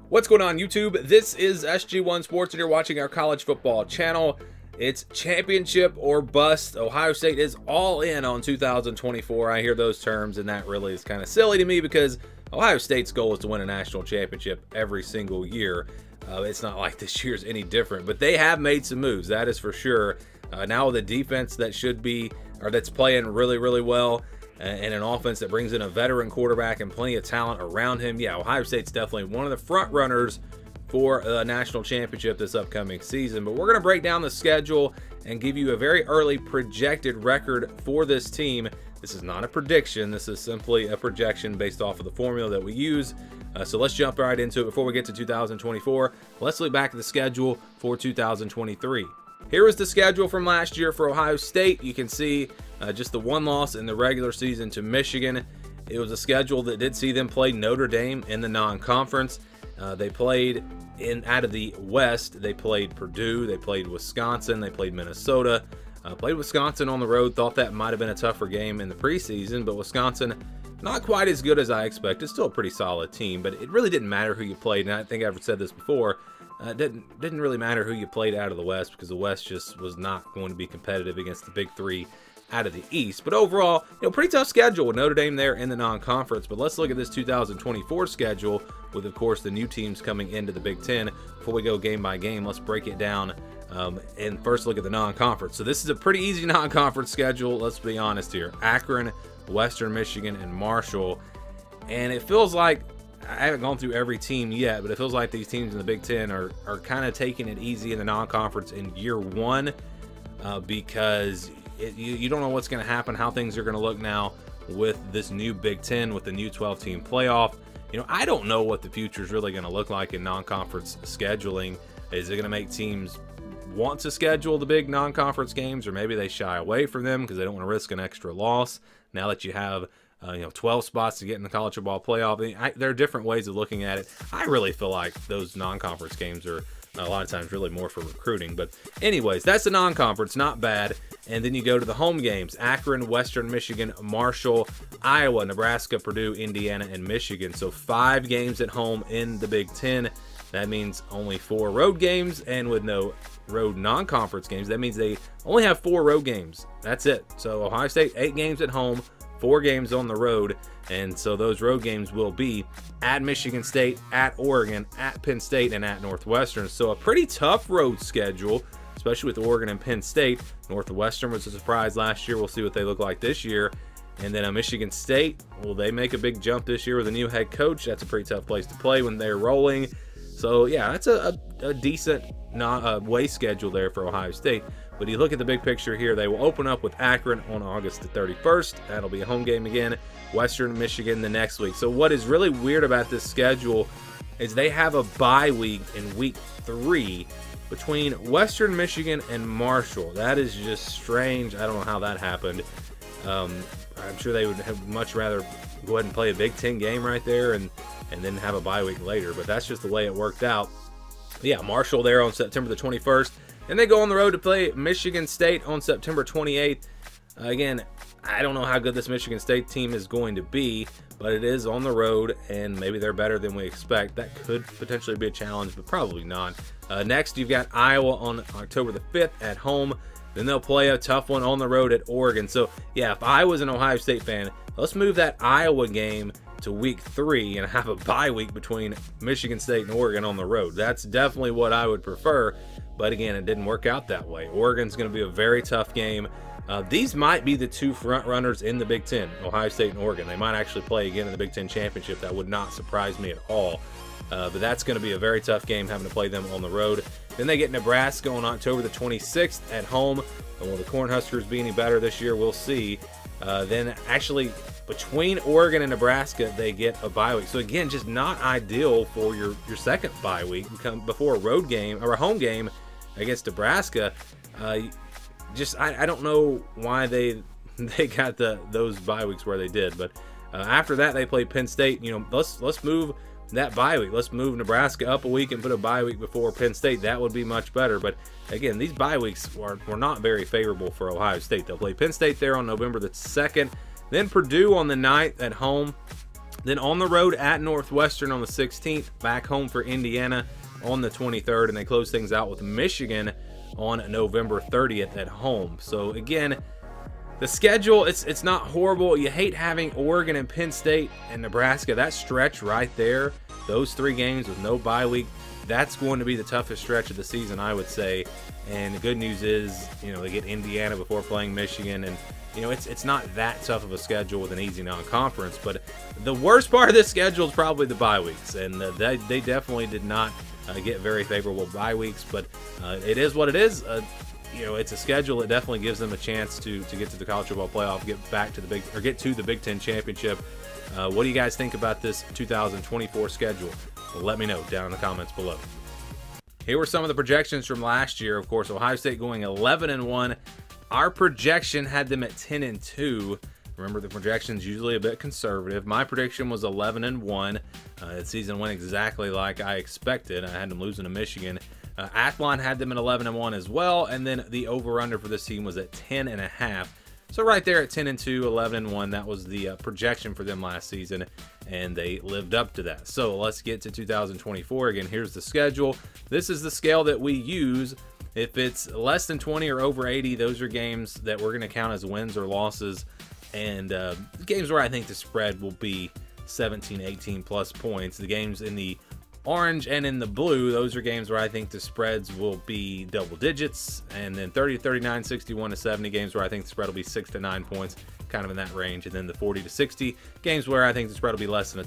What's going on, YouTube? This is SG1 Sports and you're watching our college football channel. It's championship or bust. Ohio State is all in on 2024. I hear those terms and that really is kind of silly to me because Ohio State's goal is to win a national championship every single year. It's not like this year's any different, but they have made some moves, that is for sure. Now with a defense that should be, or that's playing really, really well, and an offense that brings in a veteran quarterback and plenty of talent around him. Yeah, Ohio State's definitely one of the front runners for a national championship this upcoming season. But we're going to break down the schedule and give you a very early projected record for this team. This is not a prediction. This is simply a projection based off of the formula that we use. So let's jump right into it. Before we get to 2024, let's look back at the schedule for 2023. Here is the schedule from last year for Ohio State. You can see just the one loss in the regular season to Michigan. It was a schedule that did see them play Notre Dame in the non-conference. They played out of the West. They played Purdue. They played Wisconsin. They played Minnesota. Played Wisconsin on the road. Thought that might have been a tougher game in the preseason, but Wisconsin not quite as good as I expected. Still a pretty solid team, but it really didn't matter who you played. And I think I've said this before. It didn't really matter who you played out of the West because the West just was not going to be competitive against the big three out of the East. But overall, pretty tough schedule with Notre Dame there in the non-conference. But let's look at this 2024 schedule with, of course, the new teams coming into the Big Ten. Before we go game by game, let's break it down and first look at the non-conference. So this is a pretty easy non-conference schedule. Let's be honest here. Akron, Western Michigan, and Marshall. And it feels like, I haven't gone through every team yet, but it feels like these teams in the Big Ten are kind of taking it easy in the non-conference in year one because you don't know what's going to happen, how things are going to look now with this new Big Ten, with the new 12-team playoff. I don't know what the future is really going to look like in non-conference scheduling. Is it going to make teams want to schedule the big non-conference games, or maybe they shy away from them because they don't want to risk an extra loss now that you have 12 spots to get in the college football playoff? There are different ways of looking at it. I really feel like those non-conference games are a lot of times really more for recruiting. But anyways, that's the non-conference, not bad. And then you go to the home games: Akron, Western Michigan, Marshall, Iowa, Nebraska, Purdue, Indiana, and Michigan. So 5 games at home in the Big Ten. That means only 4 road games, and with no road non-conference games, that means they only have 4 road games. That's it. So Ohio State, 8 games at home, 4 games on the road. And so those road games will be at Michigan State, at Oregon, at Penn State, and at Northwestern. So a pretty tough road schedule, especially with Oregon and Penn State. Northwestern was a surprise last year. We'll see what they look like this year. And then Michigan State, will they make a big jump this year with a new head coach? That's a pretty tough place to play when they're rolling. So yeah, that's a decent way schedule there for Ohio State. But you look at the big picture here, they will open up with Akron on August the 31st. That'll be a home game again. Western Michigan the next week. So what is really weird about this schedule is they have a bye week in week 3 between Western Michigan and Marshall. That is just strange. I don't know how that happened. I'm sure they would have much rather go ahead and play a Big Ten game right there and then have a bye week later. But that's just the way it worked out. Yeah, Marshall there on September the 21st. And they go on the road to play Michigan State on September 28th. Again, I don't know how good this Michigan State team is going to be, but it is on the road, and maybe they're better than we expect. That could potentially be a challenge, but probably not. Next, you've got Iowa on October the 5th at home. Then they'll play a tough one on the road at Oregon. So, yeah, if I was an Ohio State fan, let's move that Iowa game to week 3 and have a bye week between Michigan State and Oregon on the road. That's definitely what I would prefer. But again, it didn't work out that way. Oregon's going to be a very tough game. These might be the 2 front runners in the Big Ten, Ohio State and Oregon. They might actually play again in the Big Ten Championship. That would not surprise me at all. But that's going to be a very tough game, having to play them on the road. Then they get Nebraska on October the 26th at home. And will the Cornhuskers be any better this year? We'll see. Then actually, between Oregon and Nebraska, they get a bye week. So again, just not ideal for your second bye week before a road game or a home game against Nebraska. I don't know why they got those bye weeks where they did. But after that, they play Penn State. Let's move that bye week. Let's move Nebraska up a week and put a bye week before Penn State. That would be much better. But again, these bye weeks were not very favorable for Ohio State. They'll play Penn State there on November the 2nd. Then Purdue on the 9th at home. Then on the road at Northwestern on the 16th, back home for Indiana on the 23rd, and they close things out with Michigan on November 30th at home. So again, the schedule, it's not horrible. You hate having Oregon and Penn State and Nebraska. That stretch right there, those 3 games with no bye week, that's going to be the toughest stretch of the season, I would say. And the good news is, you know, they get Indiana before playing Michigan, and you know, it's not that tough of a schedule with an easy non-conference. But the worst part of this schedule is probably the bye weeks, and they definitely did not get very favorable bye weeks. But it is what it is. You know, it's a schedule that definitely gives them a chance to get to the college football playoff, get to the Big Ten championship. What do you guys think about this 2024 schedule? Well, let me know down in the comments below. Here were some of the projections from last year. Of course, Ohio State going 11-1. Our projection had them at 10-2. Remember, the projection's usually a bit conservative. My prediction was 11-1. The season went exactly like I expected. I had them losing to Michigan. Athlon had them at 11-1 as well, and then the over/under for this team was at 10.5. So right there at 10-2, 11-1, that was the projection for them last season, and they lived up to that. So let's get to 2024. Again, here's the schedule. This is the scale that we use. If it's less than 20 or over 80, those are games that we're going to count as wins or losses, and games where I think the spread will be 17, 18 plus points. The games in the orange and in the blue, those are games where I think the spreads will be double digits, and then 30 to 39, 61 to 70 games where I think the spread will be 6 to 9 points, kind of in that range, and then the 40 to 60 games where I think the spread will be less than a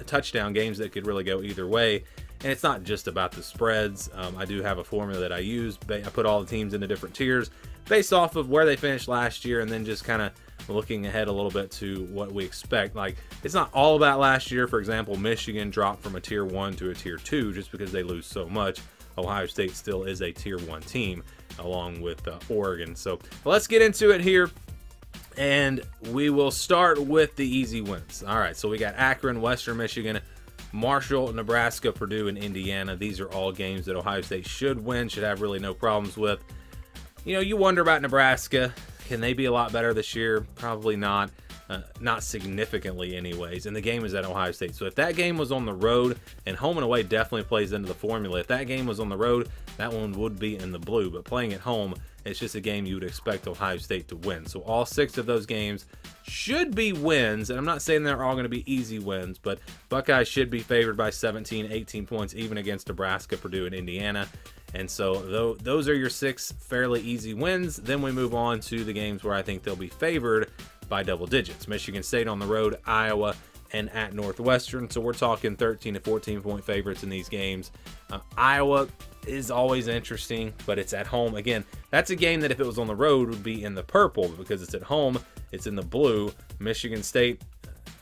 touchdown, games that could really go either way. And it's not just about the spreads. I do have a formula that I use. I put all the teams into different tiers based off of where they finished last year, and then just kind of looking ahead a little bit to what we expect. Like, it's not all about last year. For example, Michigan dropped from a tier 1 to a tier 2 just because they lose so much. Ohio State still is a tier 1 team along with Oregon. So let's get into it here, and we will start with the easy wins. All right, so we got Akron, Western Michigan, Marshall, Nebraska, Purdue, and Indiana. These are all games that Ohio State should win, should have really no problems with. You know, you wonder about Nebraska. Can they be a lot better this year? Probably not. Not significantly anyways. And the game is at Ohio State. So if that game was on the road, and home and away definitely plays into the formula. If that game was on the road, that one would be in the blue. But playing at home, it's just a game you would expect Ohio State to win. So all 6 of those games should be wins. And I'm not saying they're all going to be easy wins, but Buckeyes should be favored by 17, 18 points, even against Nebraska, Purdue, and Indiana. And so those are your 6 fairly easy wins. Then we move on to the games where I think they'll be favored by double digits. Michigan State on the road, Iowa, and at Northwestern. So we're talking 13 to 14 point favorites in these games. Iowa is always interesting, but it's at home. Again, that's a game that if it was on the road would be in the purple, but because it's at home, it's in the blue. Michigan State,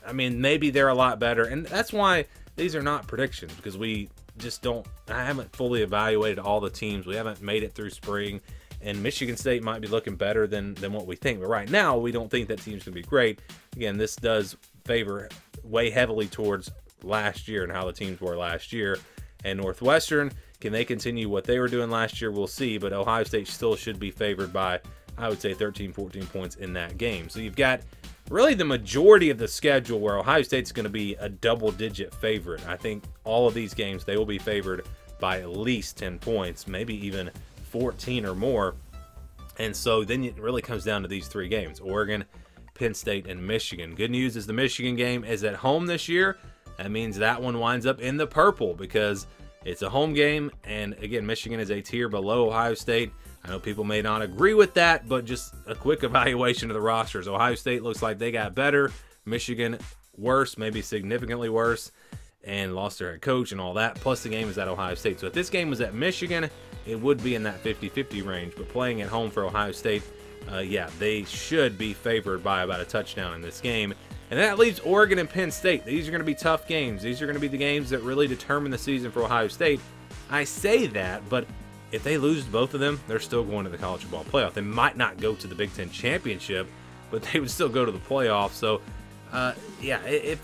I mean, maybe they're a lot better. And that's why these are not predictions, because we just don't, I haven't fully evaluated all the teams. We haven't made it through spring, and Michigan State might be looking better than what we think. But right now, we don't think that team's going to be great. Again, this does favor way heavily towards last year and how the teams were last year. And Northwestern, can they continue what they were doing last year? We'll see. But Ohio State still should be favored by, I would say, 13, 14 points in that game. So you've got really the majority of the schedule where Ohio State's going to be a double-digit favorite. I think all of these games, they will be favored by at least 10 points, maybe even 14 or more. And so then it really comes down to these 3 games: Oregon, Penn State, and Michigan. Good news is the Michigan game is at home this year. That means that one winds up in the purple because it's a home game. And again, Michigan is a tier below Ohio State. I know people may not agree with that, but just a quick evaluation of the rosters. Ohio State looks like they got better. Michigan worse, maybe significantly worse, and lost their head coach and all that. Plus the game is at Ohio State. So if this game was at Michigan, it would be in that 50-50 range. But playing at home for Ohio State, yeah, they should be favored by about a touchdown in this game. And that leaves Oregon and Penn State. These are going to be tough games. These are going to be the games that really determine the season for Ohio State. I say that, but if they lose both of them, they're still going to the college football playoff. They might not go to the Big Ten championship, but they would still go to the playoff. So, yeah, you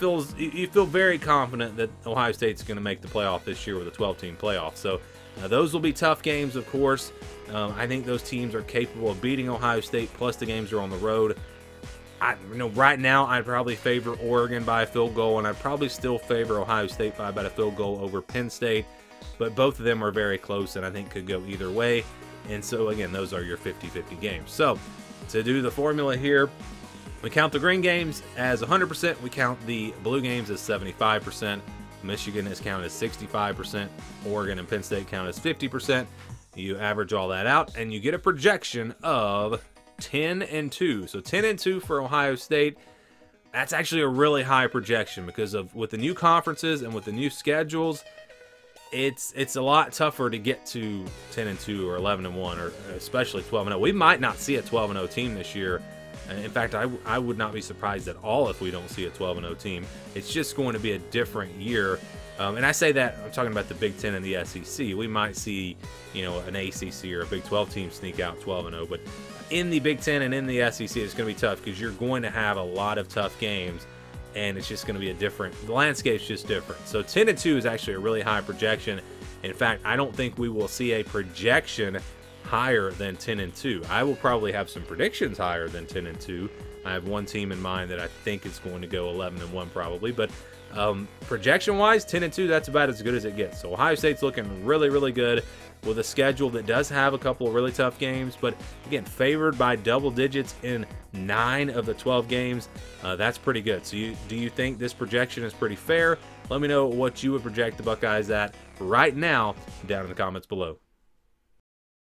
feel very confident that Ohio State's going to make the playoff this year with a 12-team playoff. So those will be tough games, of course. I think those teams are capable of beating Ohio State, plus the games are on the road. Right now I'd probably favor Oregon by a field goal, and I'd probably still favor Ohio State by about a field goal over Penn State. But both of them are very close and I think could go either way. And so, again, those are your 50-50 games. So, to do the formula here, we count the green games as 100%. We count the blue games as 75%. Michigan is counted as 65%. Oregon and Penn State count as 50%. You average all that out, and you get a projection of 10-2. So 10-2 for Ohio State. That's actually a really high projection because with the new conferences and with the new schedules, it's a lot tougher to get to 10-2 or 11-1 or especially 12-0. We might not see a 12-0 team this year. In fact, I would not be surprised at all if we don't see a 12-0 team. It's just going to be a different year. And I say that, I'm talking about the Big Ten and the SEC. We might see, an ACC or a Big 12 team sneak out 12-0. But in the Big Ten and in the SEC, it's going to be tough because you're going to have a lot of tough games. And it's just going to be the landscape's just different. So 10-2 is actually a really high projection. In fact, I don't think we will see a projection higher than 10-2. I will probably have some predictions higher than 10-2. I have one team in mind that I think is going to go 11-1 probably. But projection-wise, 10-2, that's about as good as it gets. So Ohio State's looking really, really good with a schedule that does have a couple of really tough games, but again, favored by double digits in 9 of the 12 games. That's pretty good. So do you think this projection is pretty fair? Let me know what you would project the Buckeyes at right now down in the comments below.